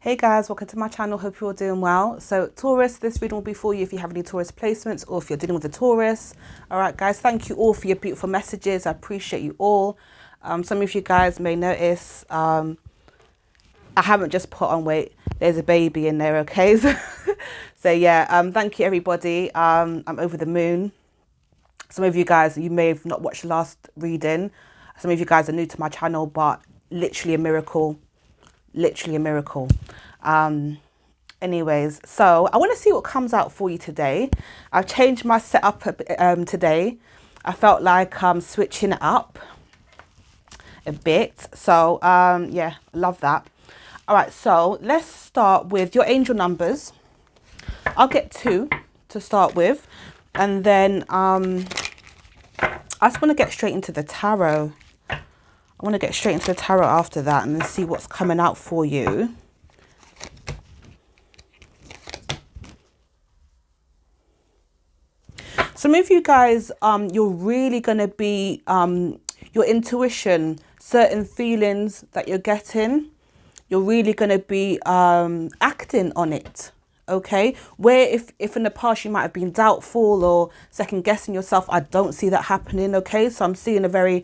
Hey guys, welcome to my channel. Hope you're all doing well. So Taurus, this reading will be for you if you have any Taurus placements or if you're dealing with a Taurus. All right, guys, thank you all for your beautiful messages. I appreciate you all. Some of you guys may notice I haven't just put on weight. There's a baby in there, okay? So yeah, thank you everybody. I'm over the moon. Some of you guys, you may have not watched the last reading. Some of you guys are new to my channel, but literally a miracle. Literally a miracle. Anyways, so I want to see what comes out for you today. I've changed my setup today. I felt like switching it up a bit. So yeah, love that. All right, so let's start with your angel numbers. I'll get 2 to start with, and then I just want to get straight into the tarot. I want to get straight into the tarot after that and then see what's coming out for you. Some of you guys, you're really going to be, your intuition, certain feelings that you're getting, you're really going to be acting on it. Okay, where if in the past you might have been doubtful or second guessing yourself, I don't see that happening. Okay, so I'm seeing a very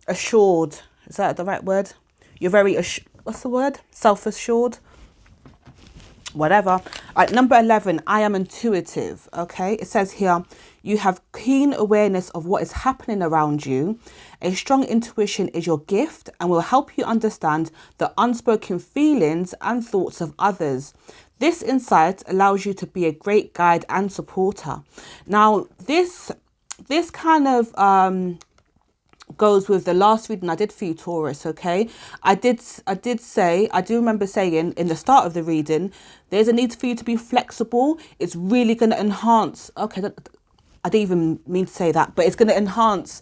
assured, is that the right word? You're very what's the word? Self-assured, whatever. All right, number 11, I am intuitive. Okay, it says here, you have keen awareness of what is happening around you. A strong intuition is your gift and will help you understand the unspoken feelings and thoughts of others. This insight allows you to be a great guide and supporter. Now, this kind of goes with the last reading I did for you, Taurus. Okay, I do remember saying in the start of the reading, there's a need for you to be flexible. It's really going to enhance, okay, I didn't even mean to say that, but it's going to enhance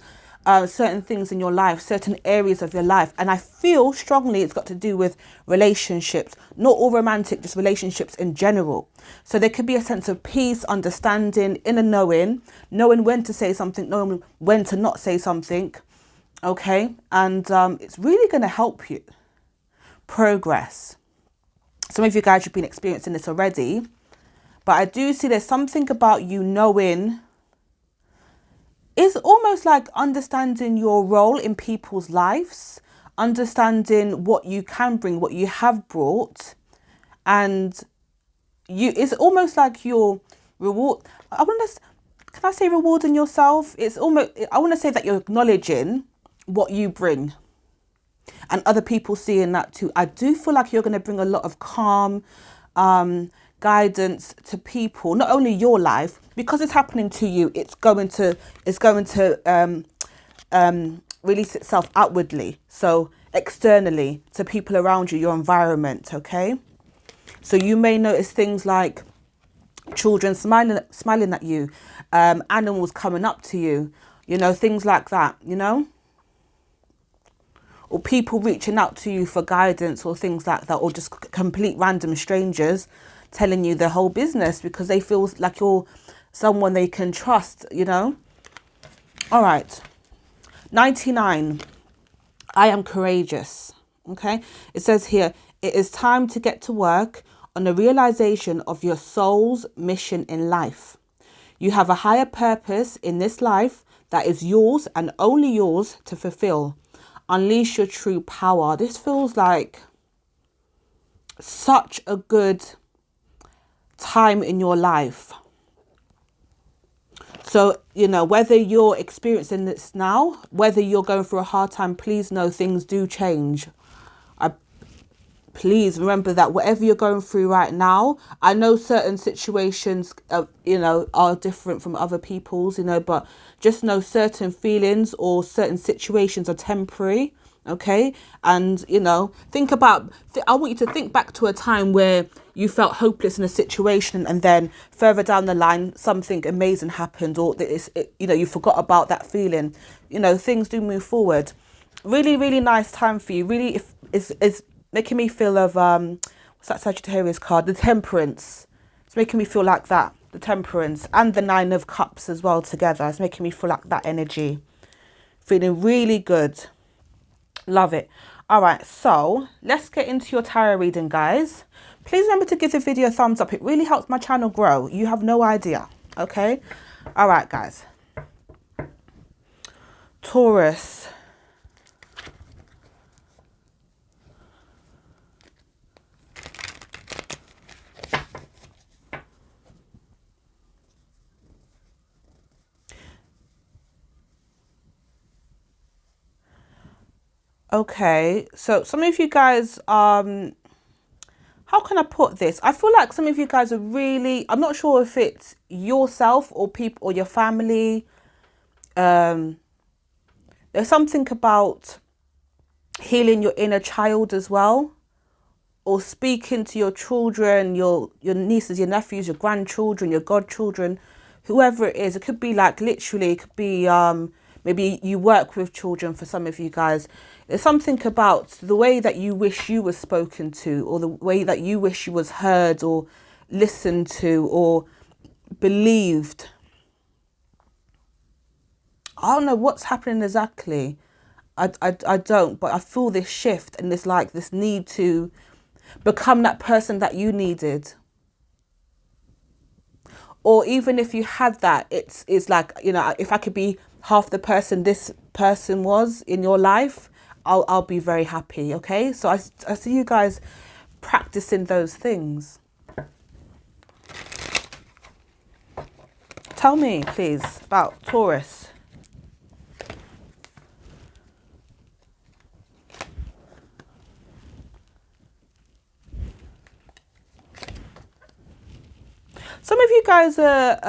certain things in your life, certain areas of your life. And I feel strongly it's got to do with relationships, not all romantic, just relationships in general. So there could be a sense of peace, understanding, inner knowing when to say something, knowing when to not say something. Okay, and it's really going to help you progress. Some of you guys have been experiencing this already, but I do see there's something about you knowing. It's almost like understanding your role in people's lives, understanding what you can bring, what you have brought, and it's almost like your reward. Can I say rewarding yourself? It's almost, I want to say that you're acknowledging what you bring and other people seeing that too. I do feel like you're going to bring a lot of calm, guidance to people, not only your life, because it's happening to you, it's going to release itself outwardly, so externally to people around you, your environment. Okay, so you may notice things like children smiling at you, animals coming up to you, things like that, or people reaching out to you for guidance or things like that, or just complete random strangers telling you their whole business because they feel like you're someone they can trust, All right. 99. I am courageous. Okay. It says here, it is time to get to work on the realization of your soul's mission in life. You have a higher purpose in this life that is yours and only yours to fulfill. Unleash your true power. This feels like such a good time in your life. So, whether you're experiencing this now, whether you're going through a hard time, please know things do change. Please remember that whatever you're going through right now, I know certain situations, are different from other people's, but just know certain feelings or certain situations are temporary. Okay. And, think about, I want you to think back to a time where you felt hopeless in a situation and then further down the line, something amazing happened, or you forgot about that feeling. Things do move forward. Really, really nice time for you. Really, it's making me feel of, what's that Sagittarius card? The Temperance. It's making me feel like that. The Temperance and the 9 of Cups as well together. It's making me feel like that energy. Feeling really good. Love it. All right, so let's get into your tarot reading, guys. Please remember to give the video a thumbs up. It really helps my channel grow. You have no idea. Okay. All right, guys. Taurus. Okay, so some of you guys, how can I put this? I feel like some of you guys are really, I'm not sure if it's yourself or people or your family. There's something about healing your inner child as well, or speaking to your children, your nieces, your nephews, your grandchildren, your godchildren, whoever it is. It could be like literally, it could be maybe you work with children. For some of you guys, there's something about the way that you wish you were spoken to, or the way that you wish you was heard or listened to or believed. I don't know what's happening exactly. I don't, but I feel this shift and this like this need to become that person that you needed. Or even if you had that, it's like, you know, if I could be half the person this person was in your life, I'll be very happy. Okay, so I see you guys practicing those things. Tell me, please, about Taurus. Some of you guys are,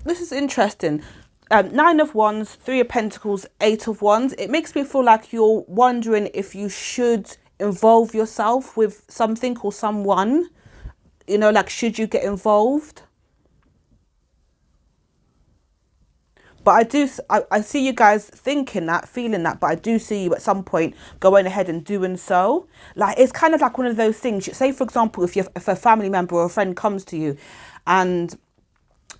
this is interesting. 9 of Wands, 3 of Pentacles, 8 of Wands. It makes me feel like you're wondering if you should involve yourself with something or someone. You know, like, should you get involved? But I see you guys thinking that, feeling that, but I do see you at some point going ahead and doing so. Like, it's kind of like one of those things. Say, for example, if a family member or a friend comes to you and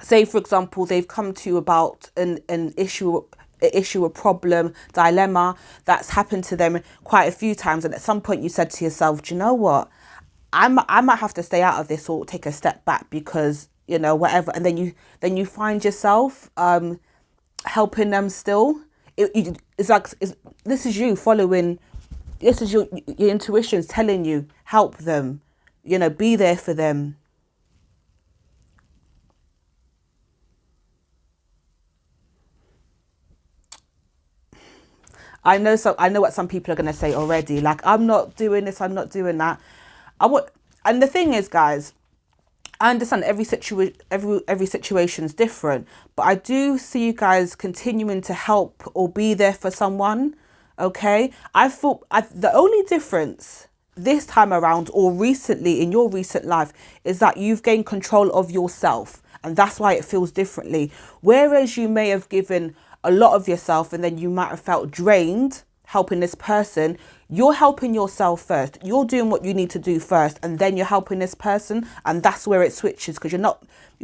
say, for example, they've come to you about an issue, a problem, dilemma that's happened to them quite a few times. And at some point you said to yourself, do you know what? I might have to stay out of this or take a step back because, you know, whatever. And then you find yourself helping them still. It's like this is you following. This is your intuition's telling you, help them, you know, be there for them. I know what some people are going to say already. Like, I'm not doing this, I'm not doing that. And the thing is, guys, I understand every situation is different, but I do see you guys continuing to help or be there for someone. Okay, the only difference this time around or recently in your recent life is that you've gained control of yourself, and that's why it feels differently. Whereas you may have given a lot of yourself and then you might have felt drained helping this person, you're helping yourself first. You're doing what you need to do first, and then you're helping this person, and that's where it switches, because you're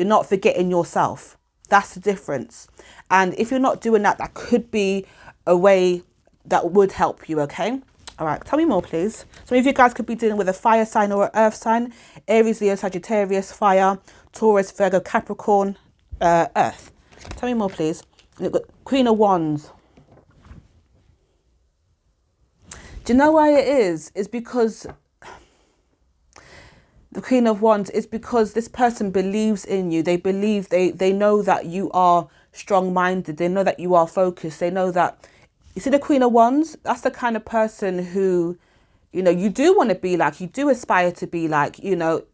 not forgetting yourself. That's the difference. And if you're not doing that, that could be a way that would help you. Okay. All right. Tell me more, please. Some of you guys could be dealing with a fire sign or an earth sign. Aries, Leo, Sagittarius, fire. Taurus, Virgo, Capricorn, earth. Tell me more, please. You've got Queen of Wands. Do you know why it is? It's because the Queen of Wands is because this person believes in you. They believe, they know that you are strong-minded. They know that you are focused. They know that, you see the Queen of Wands? That's the kind of person who, you know, you do want to be like, you do aspire to be like, you know.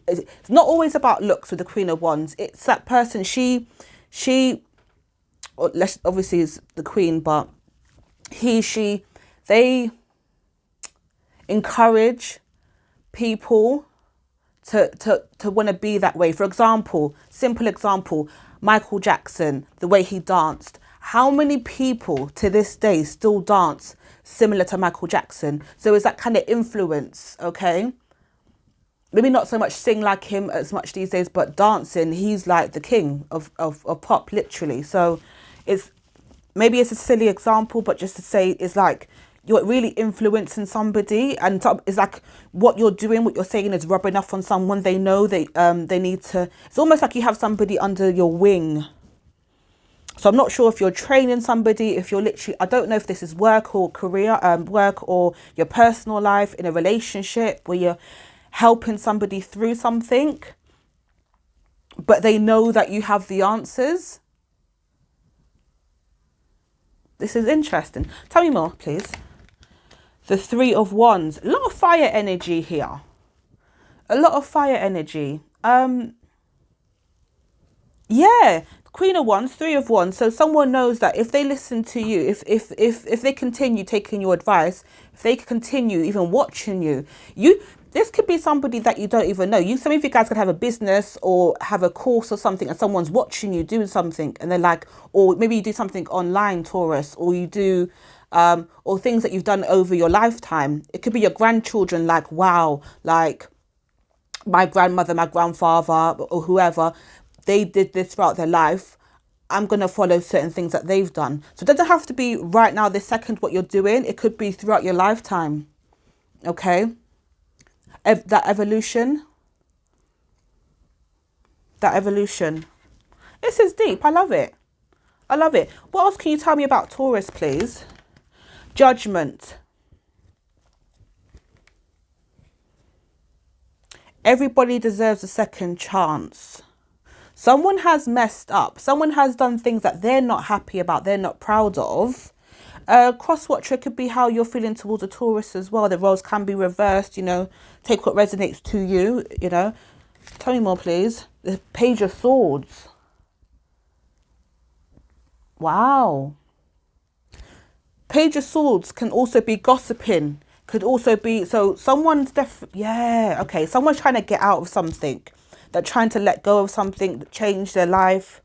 It's not always about looks with the Queen of Wands. It's that person, she, or less obviously is the Queen, but they encourage people to want to be that way. For example, simple example, Michael Jackson, the way he danced. How many people to this day still dance similar to Michael Jackson? So it's that kind of influence, okay? Maybe not so much sing like him as much these days, but dancing, he's like the king of pop, literally. So maybe it's a silly example, but just to say, it's like you're really influencing somebody, and it's like what you're doing, what you're saying is rubbing off on someone. They know they need to. It's almost like you have somebody under your wing. So I'm not sure if you're training somebody, if you're literally, I don't know if this is work or career, work or your personal life, in a relationship where you're helping somebody through something, but they know that you have the answers. This is interesting. Tell me more, please. The Three of Wands. A lot of fire energy here. A lot of fire energy. Yeah. Queen of Wands, Three of Wands. So someone knows that if they listen to you, if they continue taking your advice, if they continue even watching you, this could be somebody that you don't even know. Some of you guys could have a business or have a course or something, and someone's watching you doing something, and they're like, or maybe you do something online, Taurus, or you do, or things that you've done over your lifetime. It could be your grandchildren, like, wow, like my grandmother, my grandfather, or whoever, they did this throughout their life. I'm going to follow certain things that they've done. So it doesn't have to be right now, this second, what you're doing. It could be throughout your lifetime. Okay. That evolution. This is deep. I love it. What else can you tell me about Taurus, please? Judgment. Everybody deserves a second chance. Someone has messed up. Someone has done things that they're not happy about, they're not proud of. Cross-watcher could be how you're feeling towards a Taurus as well. The roles can be reversed, take what resonates to you, Tell me more, please. The Page of Swords. Wow. Page of Swords can also be gossiping. Could also be, so someone's someone's trying to get out of something. They're trying to let go of something, change their life.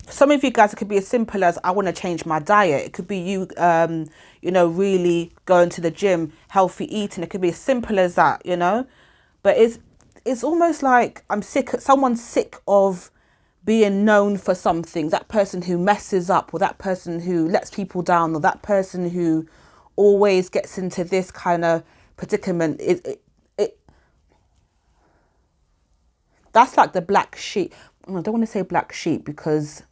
For some of you guys, it could be as simple as, I want to change my diet. It could be you, really going to the gym, healthy eating. It could be as simple as that, But it's almost like someone's sick of being known for something. That person who messes up, or that person who lets people down, or that person who always gets into this kind of predicament. That's like the black sheep. I don't want to say black sheep, because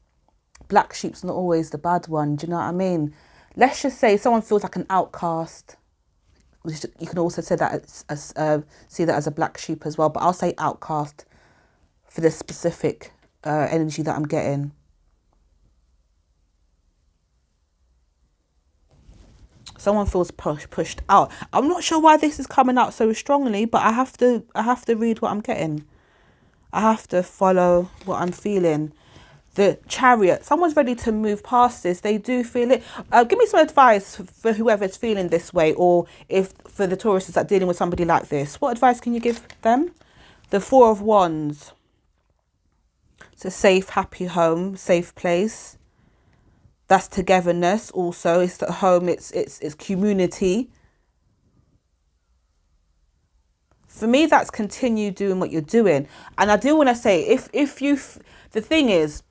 black sheep's not always the bad one. Do you know what I mean? Let's just say someone feels like an outcast. You can also say that see that as a black sheep as well. But I'll say outcast for this specific energy that I'm getting. Someone feels pushed out. I'm not sure why this is coming out so strongly, but I have to read what I'm getting. I have to follow what I'm feeling. The Chariot. Someone's ready to move past this. They do feel it. Give me some advice for whoever's feeling this way, or if for the Tauruses that are dealing with somebody like this. What advice can you give them? The Four of Wands. It's a safe, happy home, safe place. That's togetherness also. It's the home, it's community. For me, that's continue doing what you're doing. And I do want to say, the thing is,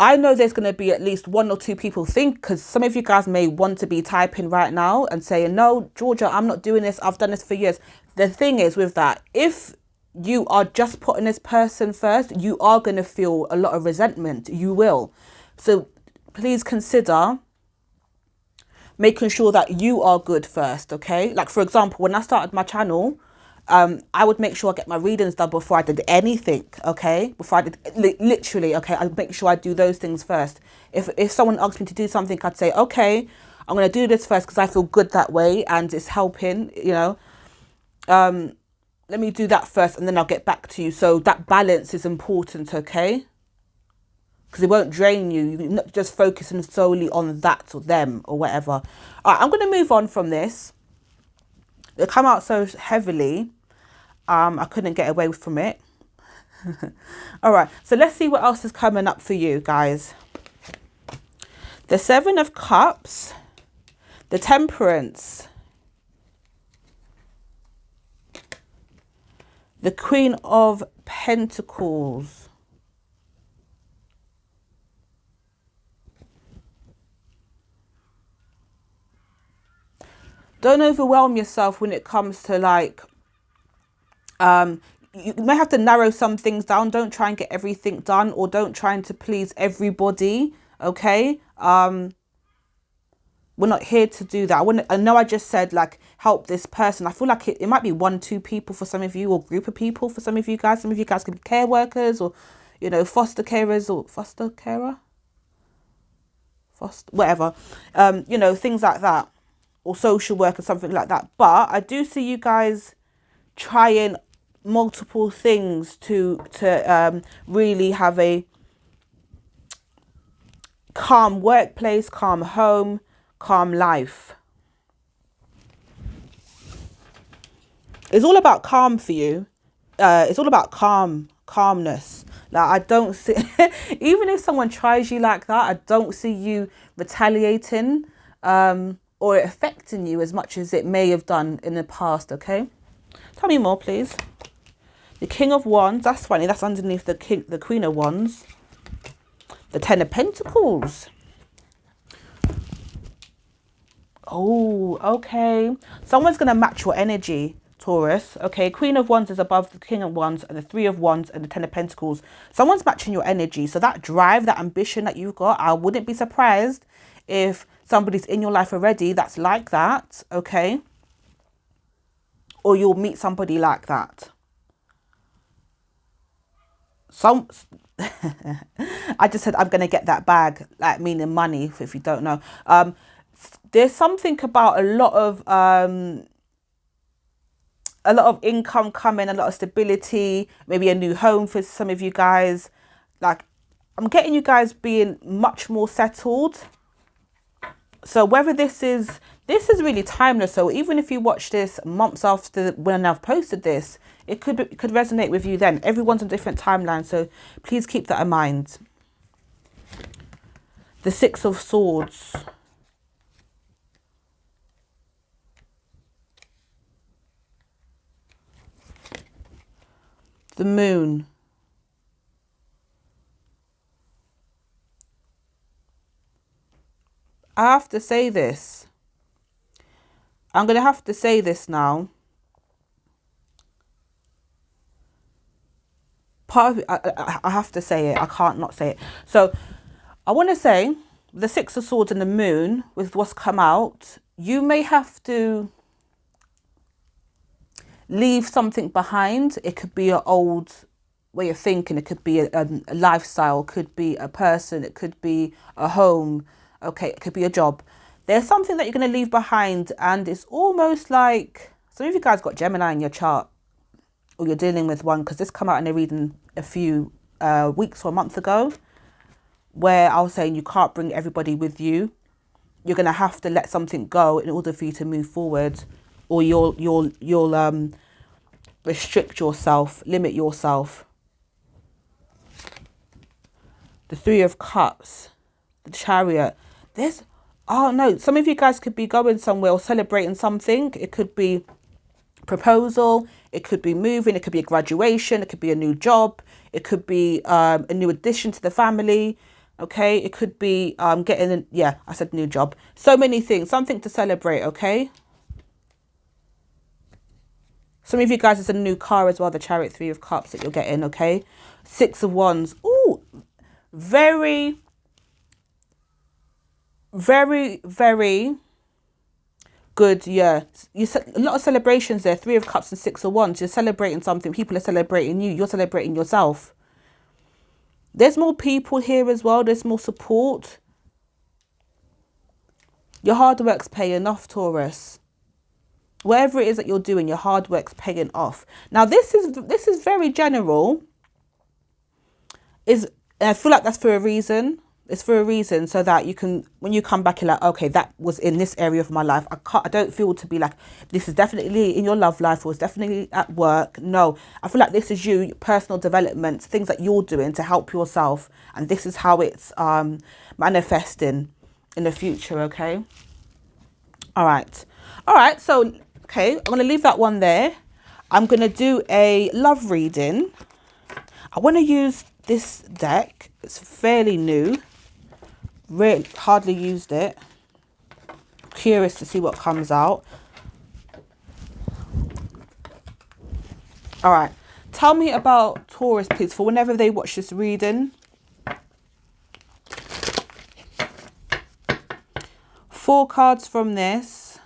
I know there's going to be at least one or two people because some of you guys may want to be typing right now and saying, no, Georgia, I'm not doing this. I've done this for years. The thing is with that, if you are just putting this person first, you are going to feel a lot of resentment. You will. So please consider making sure that you are good first, okay? Like, for example, when I started my channel, I would make sure I get my readings done before I did anything, okay? Before I did, literally, okay? I'd make sure I do those things first. If someone asked me to do something, I'd say, okay, I'm going to do this first because I feel good that way and it's helping, let me do that first and then I'll get back to you. So that balance is important, okay? Because it won't drain you. You're not just focusing solely on that or them or whatever. All right, I'm going to move on from this. It come out so heavily. I couldn't get away from it. All right, so let's see what else is coming up for you guys. The Seven of Cups, the Temperance, the Queen of Pentacles, Don't overwhelm yourself when it comes to like, you may have to narrow some things down. Don't try and get everything done, or don't try and to please everybody. Okay. We're not here to do that. I know I just said like help this person. I feel like it might be 1-2 people for some of you, or group of people for some of you guys. Some of you guys could be care workers, or, you know, foster carers, or foster carer, foster, whatever. You know, things like that, or social worker, something like that. But I do see you guys trying multiple things to really have a calm workplace, calm home, calm life. It's all about calm for you. It's all about calmness. Like, I don't see, even if someone tries you like that, I don't see you retaliating, or it affecting you as much as it may have done in the past. Okay, tell me more, please. The King of Wands. That's funny. That's underneath the Queen of Wands. The Ten of Pentacles. Oh, okay. Someone's going to match your energy, Taurus. Okay, Queen of Wands is above the King of Wands, and the Three of Wands and the Ten of Pentacles. Someone's matching your energy. So that drive, that ambition that you've got, I wouldn't be surprised if somebody's in your life already that's like that, okay? Or you'll meet somebody like that. I just said I'm going to get that bag, like meaning money, if you don't know. There's something about a lot of income coming, a lot of stability, maybe a new home for some of you guys. Like, I'm getting you guys being much more settled. So whether this is really timeless. So even if you watch this months after when I've posted this, it could resonate with you then. Everyone's on different timelines, so please keep that in mind. The Six of Swords. The Moon. I have to say this. I'm going to have to say this now. I have to say it. I can't not say it. So I want to say the Six of Swords and the Moon, with what's come out, you may have to leave something behind. It could be an old way of thinking. It could be a lifestyle. It could be a person. It could be a home. Okay, it could be a job. There's something that you're going to leave behind, and it's almost like some of you guys got Gemini in your chart, or you're dealing with one, because this come out in a reading a few weeks or a month ago, where I was saying you can't bring everybody with you. You're going to have to let something go in order for you to move forward, or you'll restrict yourself, limit yourself. The Three of Cups, the Chariot. Oh no, some of you guys could be going somewhere or celebrating something. It could be proposal, it could be moving, it could be a graduation, it could be a new job, it could be a new addition to the family. Okay, it could be getting I said new job. So many things, something to celebrate. Okay, some of you guys, it's a new car as well, the Chariot, Three of Cups that you're getting. Okay, Six of Wands. Ooh, very good. Yeah, you said a lot of celebrations there. Three of Cups and Six of Wands. You're celebrating something. People are celebrating you. You're celebrating yourself. There's more people here as well. There's more support. Your hard work's paying off, Taurus. Whatever it is that you're doing, your hard work's paying off. Now this is very general. I feel like that's for a reason. It's for a reason, so that you can, when you come back, you're like, okay, that was in this area of my life. I don't feel to be like, this is definitely in your love life, or it's definitely at work. No, I feel like this is you, your personal development, things that you're doing to help yourself. And this is how it's manifesting in the future, okay? All right. So, okay, I'm going to leave that one there. I'm going to do a love reading. I want to use this deck. It's fairly new. Really hardly used it. Curious to see what comes out. All right. Tell me about Taurus, please, for whenever they watch this reading. 4 cards from this.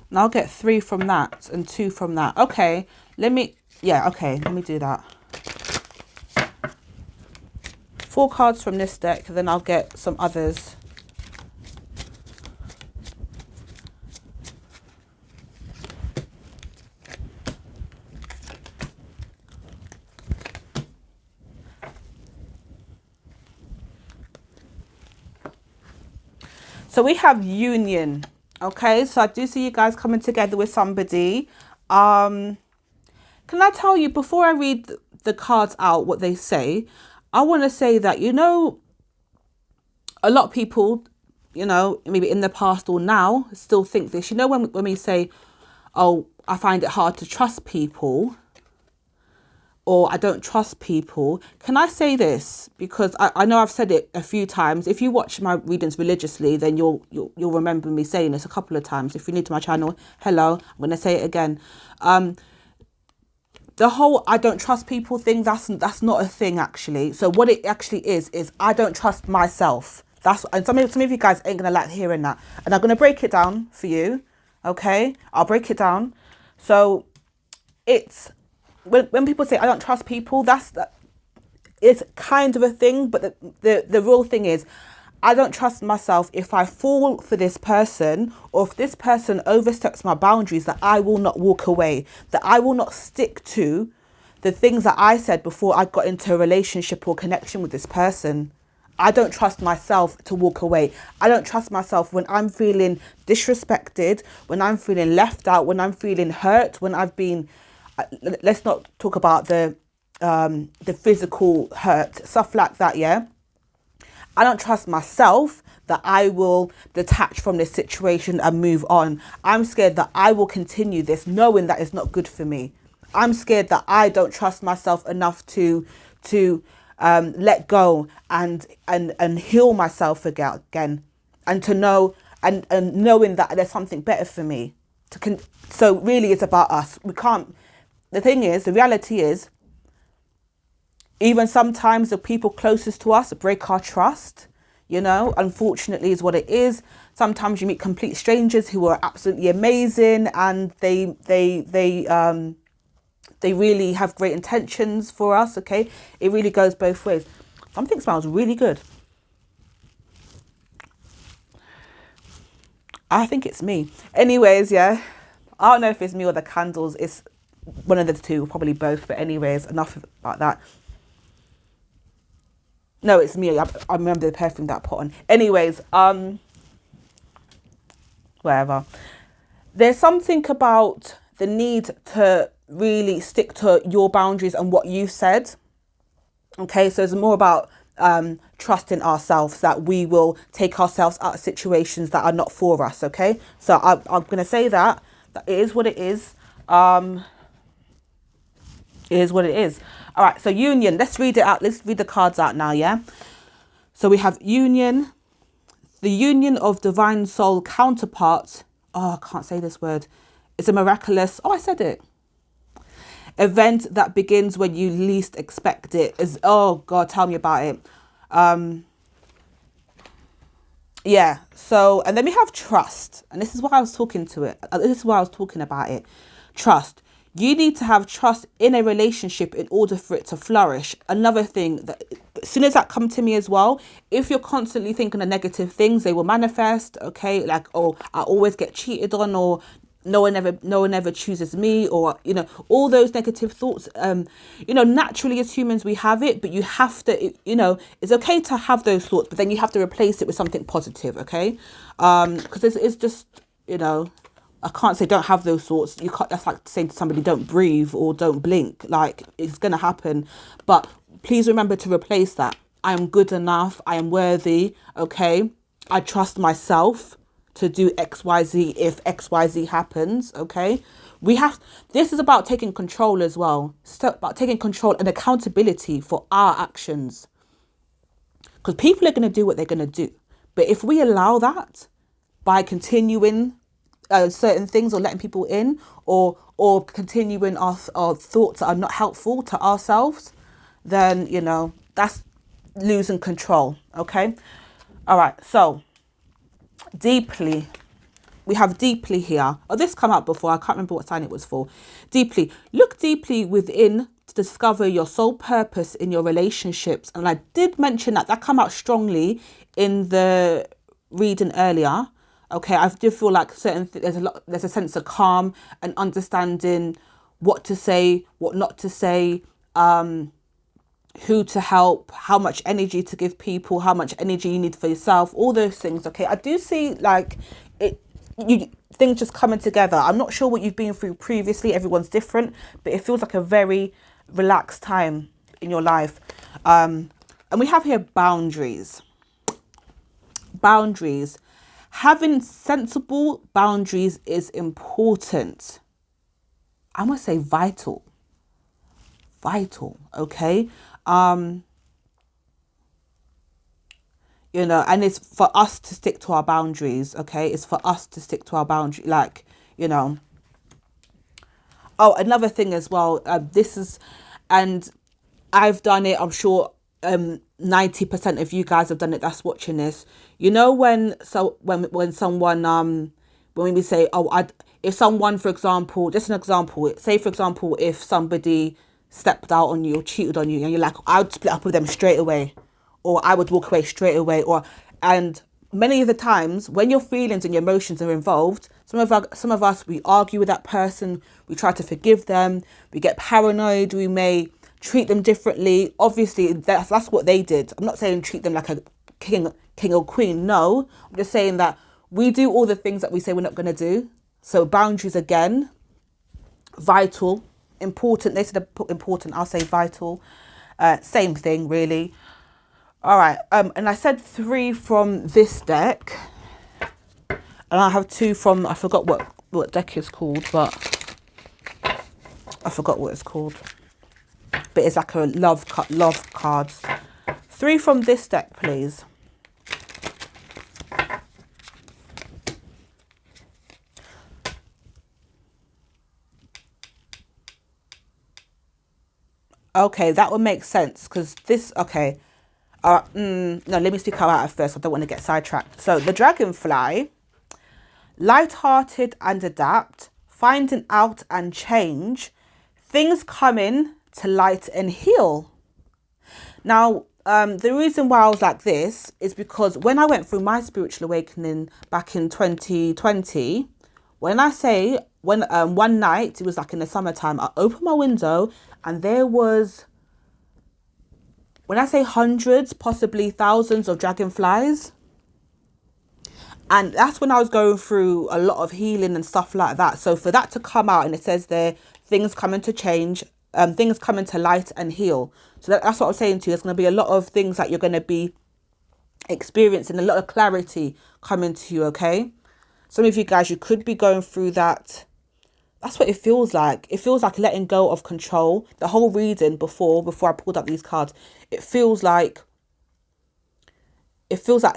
And I'll get 3 from that and 2 from that. Okay. Let me do that. 4 cards from this deck, then I'll get some others. So we have union. Okay, so I do see you guys coming together with somebody. Can I tell you, before I read the cards out, what they say, I want to say that, you know, a lot of people, you know, maybe in the past or now, still think this. You know, when we say, oh, I find it hard to trust people, or I don't trust people. Can I say this? Because I know I've said it a few times. If you watch my readings religiously, then you'll remember me saying this a couple of times. If you're new to my channel, hello, I'm going to say it again. The whole I don't trust people thing, that's not a thing, actually. So what it actually is I don't trust myself. And some of you guys ain't going to like hearing that. And I'm going to break it down for you. Okay? I'll break it down. So it's... When people say I don't trust people, it's kind of a thing, but the real thing is I don't trust myself. If I fall for this person, or if this person oversteps my boundaries, that I will not walk away, that I will not stick to the things that I said before I got into a relationship or connection with this person. I don't trust myself to walk away. I don't trust myself when I'm feeling disrespected, when I'm feeling left out, when I'm feeling hurt, when I've been... Let's not talk about the physical hurt, stuff like that, yeah? I don't trust myself that I will detach from this situation and move on. I'm scared that I will continue this knowing that it's not good for me. I'm scared that I don't trust myself enough to let go and heal myself again, and to know and knowing that there's something better for me. So really it's about us. We can't... The thing is, the reality is, even sometimes the people closest to us break our trust, you know, unfortunately is what it is. Sometimes you meet complete strangers who are absolutely amazing, and they really have great intentions for us, okay? It really goes both ways. Something smells really good. I think it's me. Anyways, yeah. I don't know if it's me or the candles. It's one of the two, probably both. But anyways, enough about that. No, it's me. I remember the perfume that I put on. Anyways, whatever. There's something about the need to really stick to your boundaries and what you said. Okay, so it's more about trusting ourselves, that we will take ourselves out of situations that are not for us. Okay, so I'm going to say that it is what it is. It is what it is. All right, so union. Let's read it out. Let's read the cards out now, yeah? So we have union, the union of divine soul counterparts. Oh, I can't say this word. It's a miraculous... Oh, I said it. Event that begins when you least expect it. Oh, God, tell me about it. Yeah, so... And then we have trust. And this is why I was talking to it. This is why I was talking about it. Trust. You need to have trust in a relationship in order for it to flourish. Another thing, that as soon as that come to me as well, if you're constantly thinking of negative things, they will manifest. Okay, like, oh, I always get cheated on, or no one ever chooses me, or, you know, all those negative thoughts. You know, naturally as humans we have it, but you have to, you know, it's okay to have those thoughts, but then you have to replace it with something positive. Okay, because it's just, you know, I can't say don't have those thoughts. You can't. That's like saying to somebody don't breathe or don't blink. Like, it's gonna happen. But please remember to replace that. I am good enough. I am worthy. Okay. I trust myself to do XYZ if XYZ happens. Okay. This is about taking control as well. It's about taking control and accountability for our actions. Because people are gonna do what they're gonna do. But if we allow that by continuing certain things, or letting people in, or continuing our thoughts that are not helpful to ourselves, then, you know, that's losing control. Okay. All right. So deeply, we have deeply here. Oh, this come out before. I can't remember what sign it was for. Deeply. Look deeply within to discover your sole purpose in your relationships. And I did mention that come out strongly in the reading earlier. Okay, I do feel like there's a sense of calm and understanding what to say, what not to say, who to help, how much energy to give people, how much energy you need for yourself, all those things. Okay, I do see like things just coming together. I'm not sure what you've been through previously. Everyone's different, but it feels like a very relaxed time in your life. And we have here boundaries. Boundaries. Having sensible boundaries is important. I'm going to say vital. Vital, okay? You know, and it's for us to stick to our boundaries, okay? It's for us to stick to our boundary, like, you know. Oh, another thing as well, and I've done it, I'm sure 90% of you guys have done it that's watching this. You know, when someone, when we say, if someone, for example, just an example, say, for example, if somebody stepped out on you or cheated on you, and you're like, I would split up with them straight away, or I would walk away straight away, and many of the times when your feelings and your emotions are involved, some of us, we argue with that person, we try to forgive them, we get paranoid, we may treat them differently. Obviously, that's what they did. I'm not saying treat them like a king or queen. No, I'm just saying that we do all the things that we say we're not going to do. So boundaries, again, vital, important. They said important, I'll say vital. Same thing, really. All right, and I said 3 from this deck, and I have 2 from, I forgot what deck is called, but I forgot what it's called. But it's like a love cards. 3 from this deck, please. Okay, that would make sense, because this, okay. No, let me speak out at first. I don't want to get sidetracked. So the dragonfly, light-hearted and adapt, finding out and change, things coming to light and heal. Now, the reason why I was like this is because when I went through my spiritual awakening back in 2020, one night, it was like in the summertime, I opened my window and there was, when I say hundreds, possibly thousands of dragonflies. And that's when I was going through a lot of healing and stuff like that. So for that to come out, and it says there, things coming to change, things coming to light and heal. So that's what I'm saying to you. There's going to be a lot of things that you're going to be experiencing, a lot of clarity coming to you, okay? Some of you guys, you could be going through that. That's what it feels like. It feels like letting go of control. The whole reading before I pulled up these cards, it feels like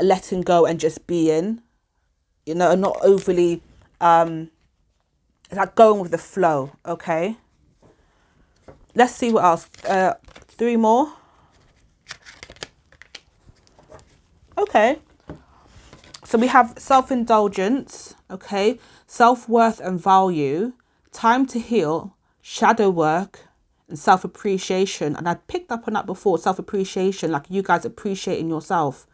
letting go and just being, you know, and not overly, it's like going with the flow, okay? Let's see what else. 3 more. Okay. So we have self-indulgence, okay? Self-worth and value, time to heal, shadow work, and self-appreciation. And I picked up on that before, self-appreciation, like you guys appreciating yourself,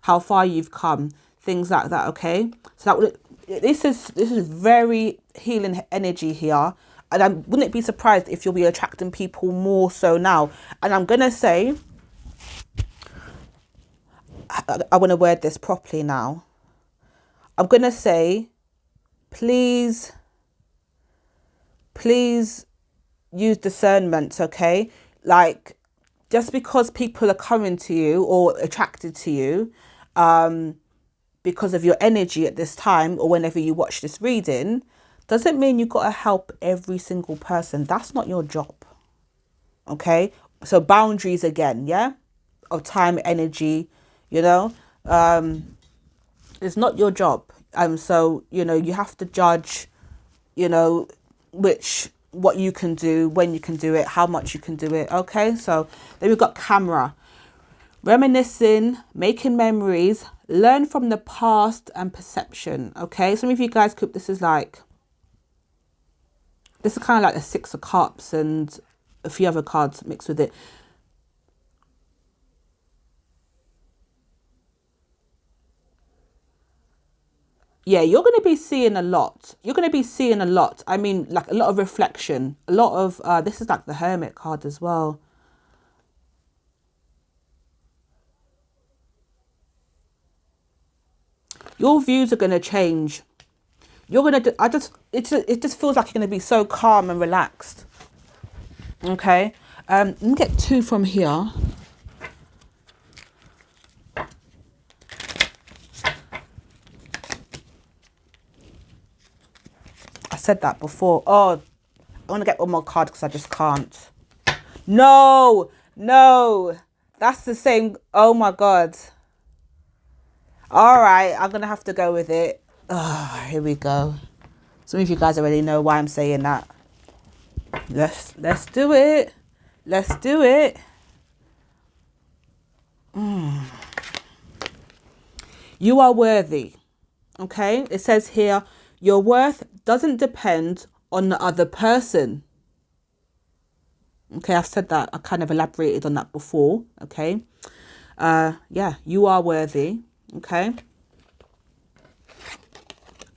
how far you've come, things like that, okay? So this is very healing energy here. And I wouldn't be surprised if you'll be attracting people more so now. And I'm going to say, I want to word this properly now. I'm going to say, please use discernment, okay? Like, just because people are coming to you or attracted to you because of your energy at this time or whenever you watch this reading, doesn't mean you've got to help every single person. That's not your job, okay? So boundaries again, yeah? Of time, energy, you know? It's not your job. So, you know, you have to judge, you know, what you can do, when you can do it, how much you can do it. Okay, so then we've got camera. Reminiscing, making memories, learn from the past and perception. Okay, some of you guys could, this is kind of like the Six of Cups and a few other cards mixed with it. Yeah, you're going to be seeing a lot. You're going to be seeing a lot. I mean, like a lot of reflection, a lot of, this is like the Hermit card as well. Your views are going to change. You're going to, it just feels like you're going to be so calm and relaxed. Okay. Let me get two from here. I said that before. Oh, I want to get one more card because I just can't. No, that's the same. Oh my God. All right, I'm going to have to go with it. Oh, here we go. Some of you guys already know why I'm saying that. Let's do it. Let's do it. You are worthy. Okay, it says here, your worth doesn't depend on the other person. Okay, I've said that. I kind of elaborated on that before. Okay. Yeah, you are worthy. Okay.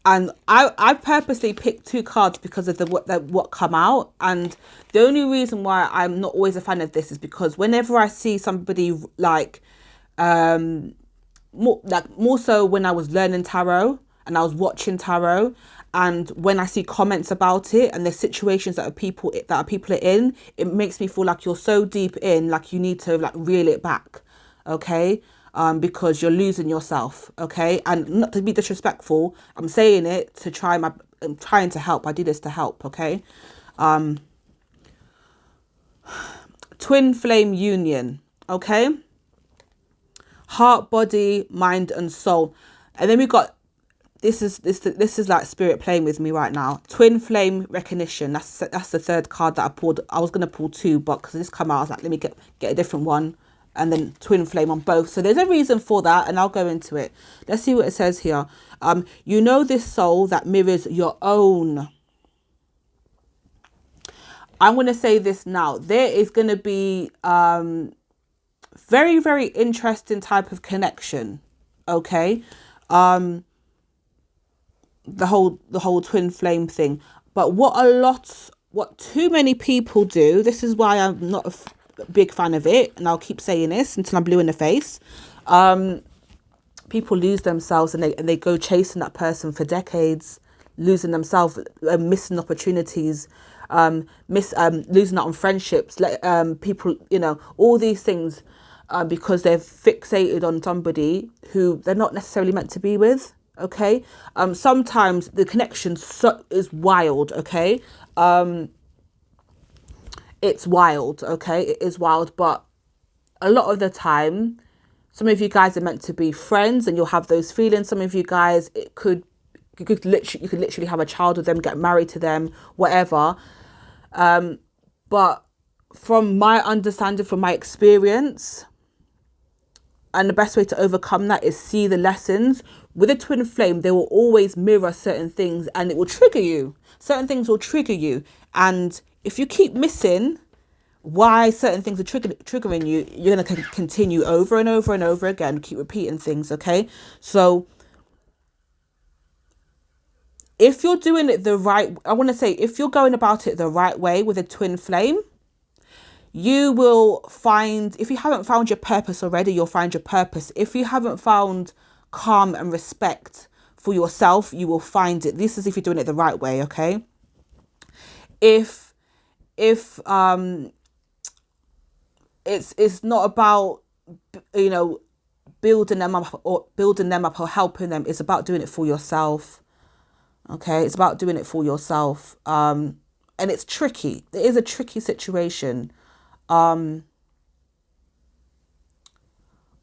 And I purposely picked two cards because of what come out. And the only reason why I'm not always a fan of this is because whenever I see somebody like, more so when I was learning tarot and I was watching tarot, and when I see comments about it and the situations that people are in, it makes me feel like you're so deep in, like you need to like reel it back. Okay. Because you're losing yourself. Okay. And not to be disrespectful, I'm saying it to I'm trying to help. I do this to help. Okay. Twin flame union. Okay. Heart, body, mind and soul. And then we got, this is like spirit playing with me right now. Twin flame recognition. That's the third card that I pulled. I was going to pull two, but because this come out, I was like, let me get a different one. And then twin flame on both. So there's a reason for that, and I'll go into it. Let's see what it says here. You know this soul that mirrors your own. I'm going to say this now. There is going to be very, very interesting type of connection. Okay. The whole twin flame thing. But what too many people do, this is why I'm not a big fan of it, and I'll keep saying this until I'm blue in the face. People lose themselves and they go chasing that person for decades, losing themselves, missing opportunities, losing out on friendships, people, you know, all these things, because they're fixated on somebody who they're not necessarily meant to be with. Okay. Sometimes the connection is wild. Okay. It's wild. Okay. It is wild. But a lot of the time, some of you guys are meant to be friends and you'll have those feelings. Some of you guys, you could literally have a child with them, get married to them, whatever. But from my understanding, from my experience, and the best way to overcome that is see the lessons. With a twin flame, they will always mirror certain things and it will trigger you. Certain things will trigger you. And if you keep missing why certain things are triggering you, you're going to continue over and over and over again, keep repeating things. Okay. So if you're doing it the right, I want to say, if you're going about it the right way with a twin flame, you will find, if you haven't found your purpose already, you'll find your purpose. If you haven't found calm and respect for yourself, you will find it. This is if you're doing it the right way. Okay. If it's not about, you know, building them up or helping them. It's about doing it for yourself. Okay. It's about doing it for yourself. And it's tricky. It is a tricky situation. Not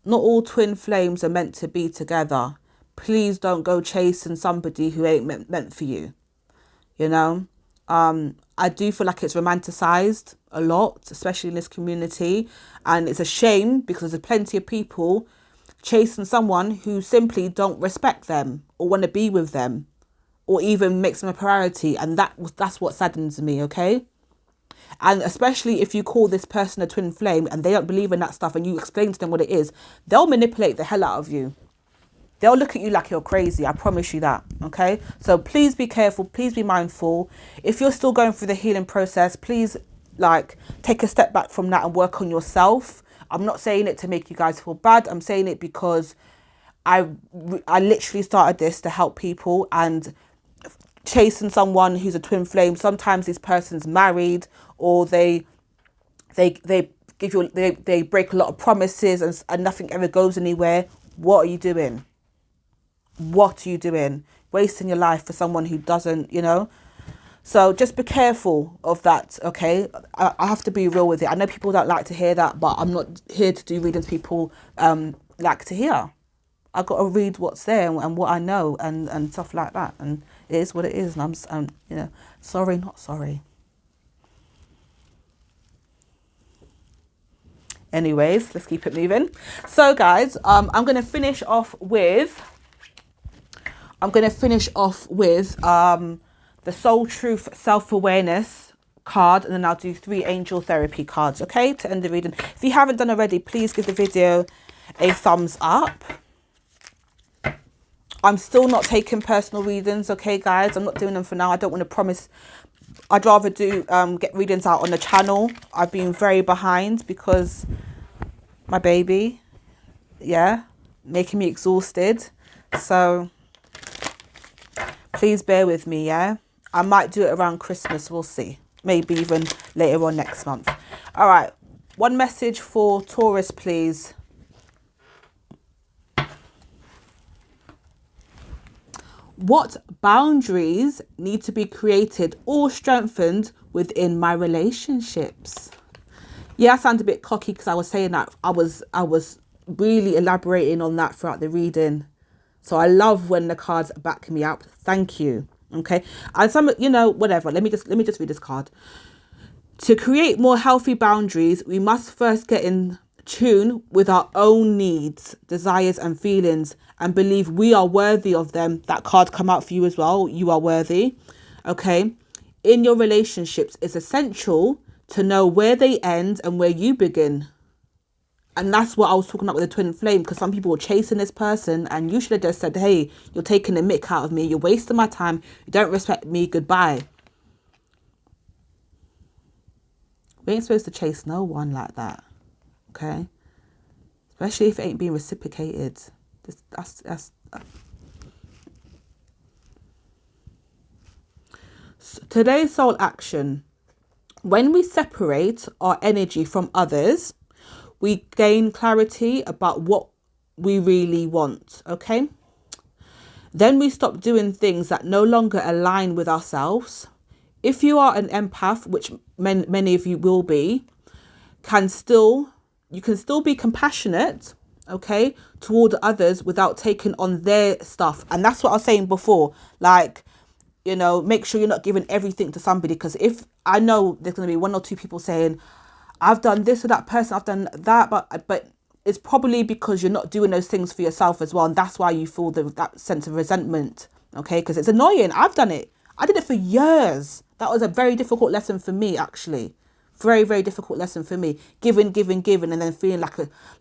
all twin flames are meant to be together, please don't go chasing somebody who ain't meant for you. You know, I do feel like it's romanticized a lot, especially in this community. And it's a shame because there's plenty of people chasing someone who simply don't respect them or want to be with them or even makes them a priority. And that's what saddens me, okay? And especially if you call this person a twin flame and they don't believe in that stuff and you explain to them what it is, they'll manipulate the hell out of you. They'll look at you like you're crazy. I promise you that. Okay. So please be careful. Please be mindful. If you're still going through the healing process, please like take a step back from that and work on yourself. I'm not saying it to make you guys feel bad. I'm saying it because I literally started this to help people, and chasing someone who's a twin flame, sometimes this person's married or they give you, they break a lot of promises and nothing ever goes anywhere. What are you doing? What are you doing? Wasting your life for someone who doesn't, you know? So just be careful of that, okay? I have to be real with it. I know people don't like to hear that, but I'm not here to do readings people like to hear. I've got to read what's there and what I know and stuff like that. And it is what it is. And I'm you know, sorry, not sorry. Anyways, let's keep it moving. So guys, I'm going to finish off with the Soul Truth Self-Awareness card, and then I'll do 3 Angel Therapy cards, okay, to end the reading. If you haven't done already, please give the video a thumbs up. I'm still not taking personal readings, okay, guys? I'm not doing them for now. I don't want to promise. I'd rather do get readings out on the channel. I've been very behind because my baby, yeah, making me exhausted. So please bear with me, yeah? I might do it around Christmas, we'll see. Maybe even later on next month. All right, one message for Taurus, please. What boundaries need to be created or strengthened within my relationships? Yeah, I sound a bit cocky because I was saying that. I was really elaborating on that throughout the reading. So I love when the cards back me up. Thank you. Okay. And some, you know, whatever. Let me just read this card. To create more healthy boundaries, we must first get in tune with our own needs, desires and feelings and believe we are worthy of them. That card come out for you as well. You are worthy. Okay. In your relationships, it's essential to know where they end and where you begin. And that's what I was talking about with the twin flame, because some people were chasing this person and you should have just said, hey, you're taking the mick out of me. You're wasting my time. You don't respect me. Goodbye. We ain't supposed to chase no one like that. Okay? Especially if it ain't being reciprocated. That's today's soul action. When we separate our energy from others, we gain clarity about what we really want, okay? Then we stop doing things that no longer align with ourselves. If you are an empath, which many of you will be, you can still be compassionate, okay, toward others without taking on their stuff. And that's what I was saying before, like, you know, make sure you're not giving everything to somebody, because if I know there's going to be 1 or 2 people saying, I've done this with that person, I've done that, but it's probably because you're not doing those things for yourself as well. And that's why you feel that sense of resentment, okay? Because it's annoying. I've done it. I did it for years. That was a very difficult lesson for me, actually. Very, very difficult lesson for me. Giving, and then feeling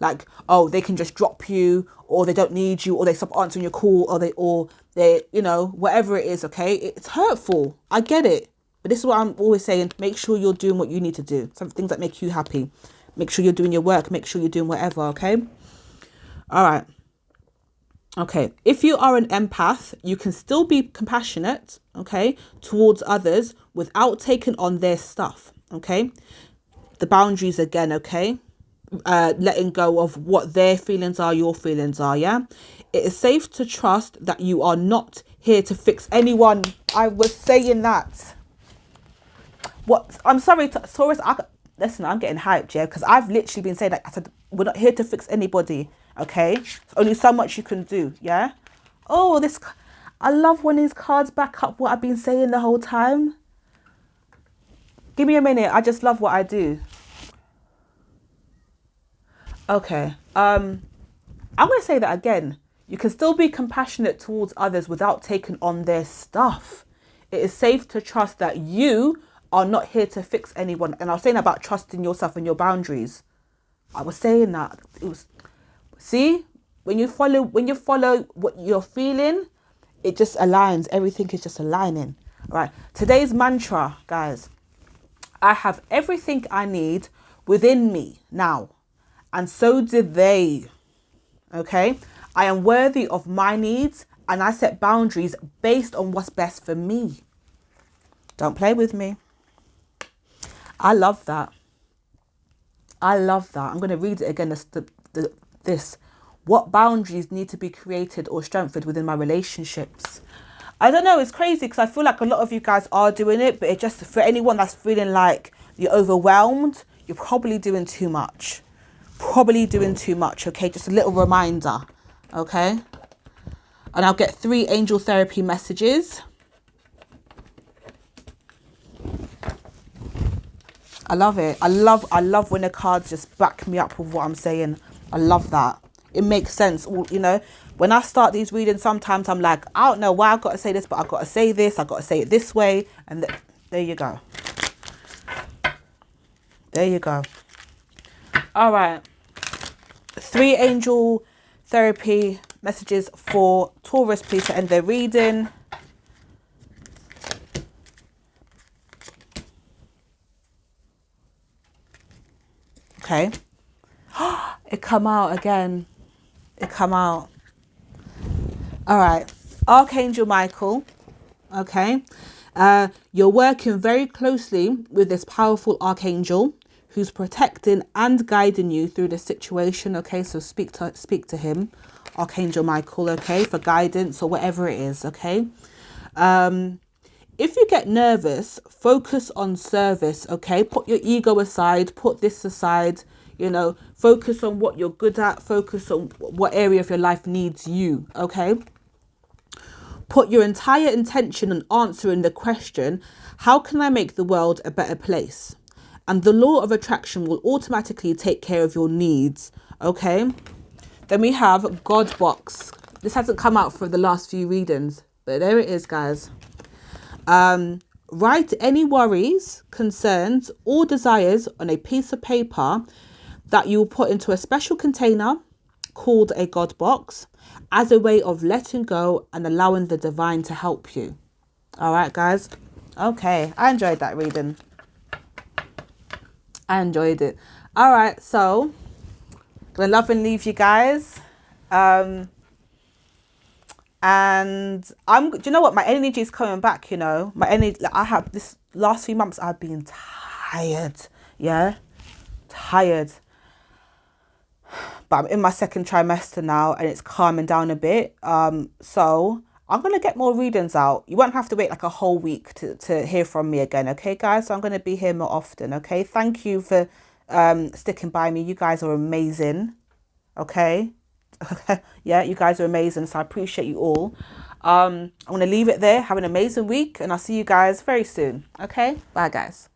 like, oh, they can just drop you, or they don't need you, or they stop answering your call, or they, you know, whatever it is, okay? It's hurtful. I get it. But this is what I'm always saying. Make sure you're doing what you need to do. Some things that make you happy. Make sure you're doing your work. Make sure you're doing whatever, okay? All right. Okay. If you are an empath, you can still be compassionate, okay, towards others without taking on their stuff, okay? The boundaries again, okay? Letting go of what their feelings are, your feelings are, yeah? It is safe to trust that you are not here to fix anyone. I was saying that. What? I'm sorry, Taurus. Listen, I'm getting hyped, yeah, because I've literally been saying that. I said, we're not here to fix anybody, okay? There's only so much you can do, yeah? Oh, I love when these cards back up what I've been saying the whole time. Give me a minute. I just love what I do. Okay. I'm going to say that again. You can still be compassionate towards others without taking on their stuff. It is safe to trust that you are not here to fix anyone. And I was saying about trusting yourself and your boundaries. I was saying that. See, when you follow what you're feeling, it just aligns. Everything is just aligning. All right. Today's mantra, guys. I have everything I need within me now. And so did they. Okay, I am worthy of my needs and I set boundaries based on what's best for me. Don't play with me. I love that. I love that. I'm going to read it again. This. What boundaries need to be created or strengthened within my relationships? I don't know. It's crazy because I feel like a lot of you guys are doing it, but it just, for anyone that's feeling like you're overwhelmed, you're probably doing too much. Okay, just a little reminder. Okay, and I'll get 3 angel therapy messages. I love it. I love when the cards just back me up with what I'm saying. I love that. It makes sense. You know, when I start these readings, sometimes I'm like, I don't know why I've got to say this, but I've got to say this. I've got to say it this way. And there you go. There you go. All right. 3 angel therapy messages for Taurus, please, to end their reading. Okay. It come out again. It come out. All right. Archangel Michael. Okay. You're working very closely with this powerful archangel who's protecting and guiding you through the situation. Okay, so speak to him, Archangel Michael, okay, for guidance or whatever it is. Okay. If you get nervous, focus on service. Okay, put your ego aside, put this aside, you know, focus on what you're good at, focus on what area of your life needs you. Okay, put your entire intention on answering the question, how can I make the world a better place? And the law of attraction will automatically take care of your needs. Okay. Then we have God box. This hasn't come out for the last few readings, but there it is, guys. Write any worries, concerns, or desires on a piece of paper that you will put into a special container called a God box as a way of letting go and allowing the divine to help you. All right, guys. Okay, I enjoyed that reading. I enjoyed it. All right, so gonna love and leave you guys. And do you know what? My energy is coming back, you know. My energy, like, I have this last few months, I've been tired. Yeah, tired. But I'm in my 2nd trimester now and it's calming down a bit. So I'm going to get more readings out. You won't have to wait like a whole week to hear from me again. Okay, guys? So I'm going to be here more often. Okay. Thank you for sticking by me. You guys are amazing. Okay. Yeah, you guys are amazing. So I appreciate you all. I'm going to leave it there. Have an amazing week and I'll see you guys very soon. Okay. Bye, guys.